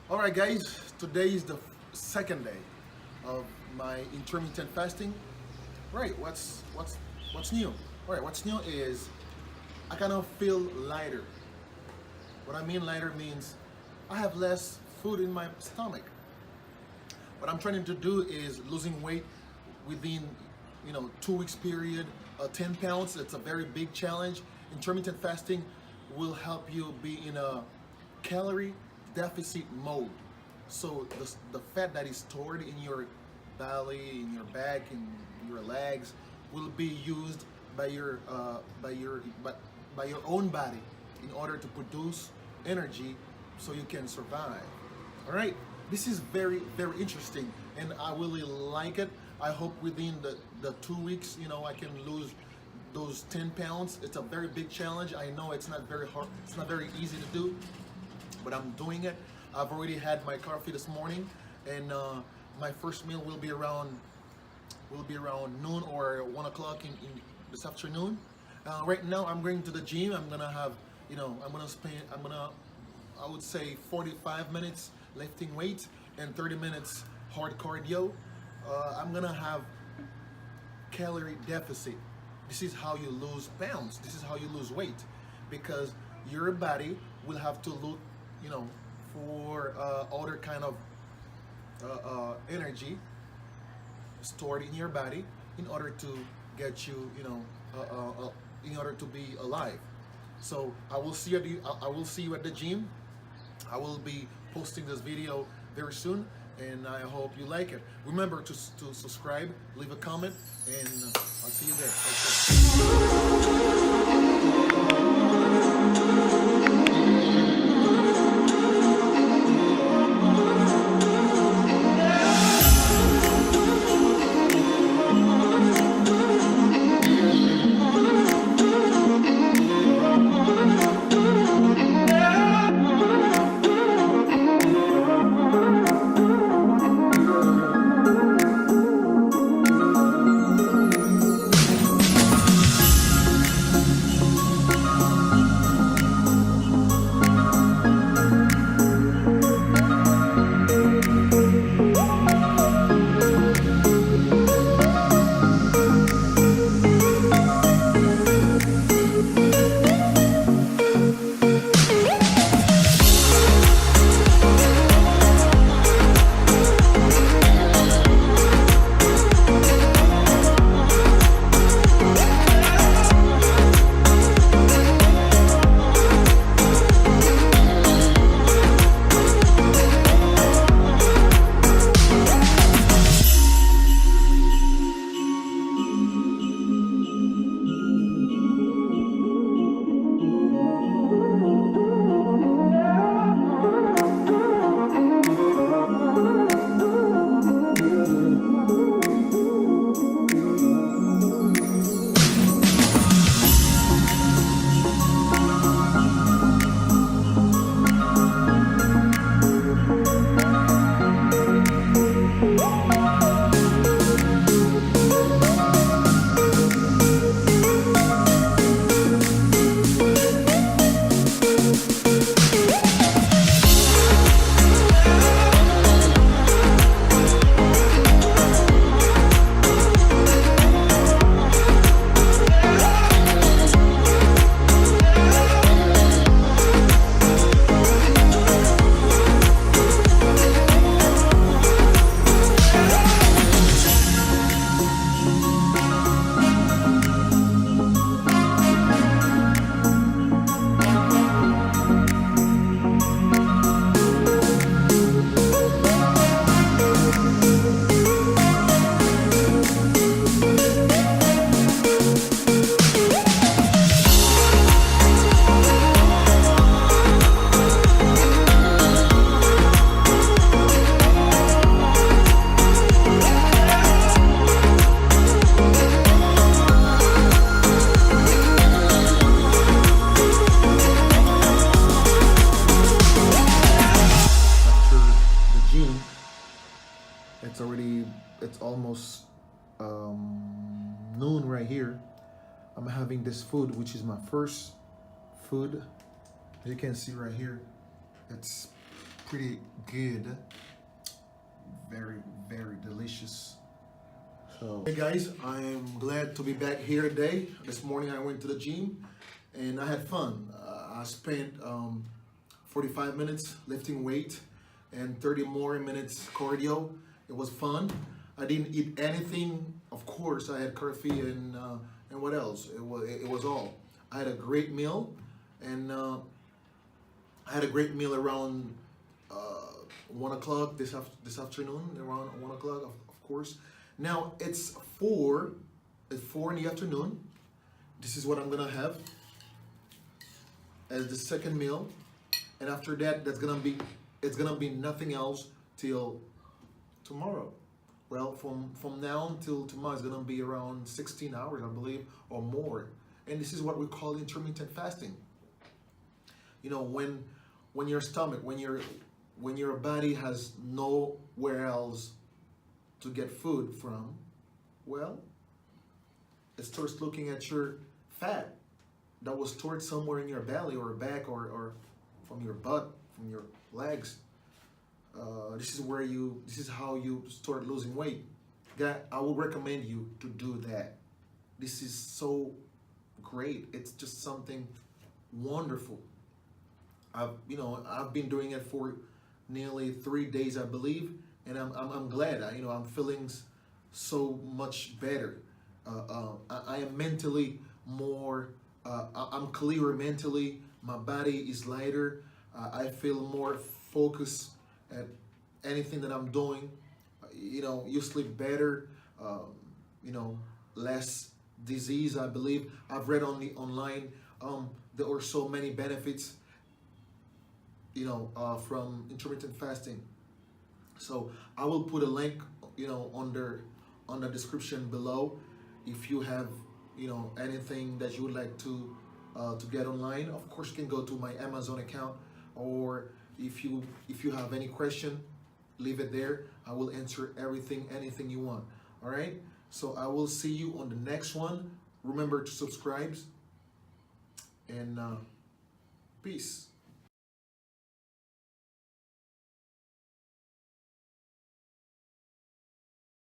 All right, guys. Today is the second day of my intermittent fasting. Right. What's new? All right. What's new is I kind of feel lighter. What I mean lighter means I have less food in my stomach. What I'm trying to do is losing weight within 2 weeks period, 10 pounds. It's a very big challenge. Intermittent fasting will help you be in a calorie deficit mode. So the fat that is stored in your belly, in your back, in your legs will be used by your own body in order to produce energy so you can survive. All right, this is very interesting, and I really like it. I hope within the 2 weeks, I can lose those 10 pounds. It's a very big challenge. I know it's not very hard. It's not very easy to do, but I'm doing it. I've already had my coffee this morning, and my first meal will be around noon or 1 o'clock in this afternoon. Right now, I'm going to the gym. I'm gonna have, I would say 45 minutes lifting weights and 30 minutes hard cardio. I'm gonna have calorie deficit. This is how you lose pounds. This is how you lose weight, because your body will have to look, for other kind of energy stored in your body in order to get you, in order to be alive. So I will see you at the gym. I will be posting this video very soon, and I hope you like it. Remember to subscribe, leave a comment, and I'll see you there. Okay. It's almost noon right here. I'm having this food, which is my first food. As you can see right here, it's pretty good. Very, very delicious. So, hey guys, I'm glad to be back here today. This morning I went to the gym and I had fun. I spent 45 minutes lifting weight and 30 more minutes cardio. It was fun. I didn't eat anything. Of course, I had coffee and what else? It was all. I had a great meal, and I had a great meal around 1 o'clock this afternoon. Around 1 o'clock, of course. Now it's 4. It's 4 in the afternoon. This is what I'm gonna have as the second meal, and after that, it's gonna be nothing else till tomorrow. Well, from now until tomorrow is gonna be around 16 hours, I believe, or more. And this is what we call intermittent fasting. You know, when your stomach, when your body has nowhere else to get food from, well, it starts looking at your fat that was stored somewhere in your belly or back or from your butt, from your legs. This is how you start losing weight. I would recommend you to do that. This is so great. It's just something wonderful. I've been doing it for nearly 3 days, I believe, and I'm glad. I'm feeling so much better. I am mentally more. I'm clearer mentally. My body is lighter. I feel more focused at anything that I'm doing. You sleep better. Less disease. I believe I've read on the online. There are so many benefits. From intermittent fasting. So I will put a link, on the description below. If you have, anything that you would like to get online, of course you can go to my Amazon account, or if you have any question, leave it there. I will answer anything you want. All right. So I will see you on the next one. Remember to subscribe, and peace.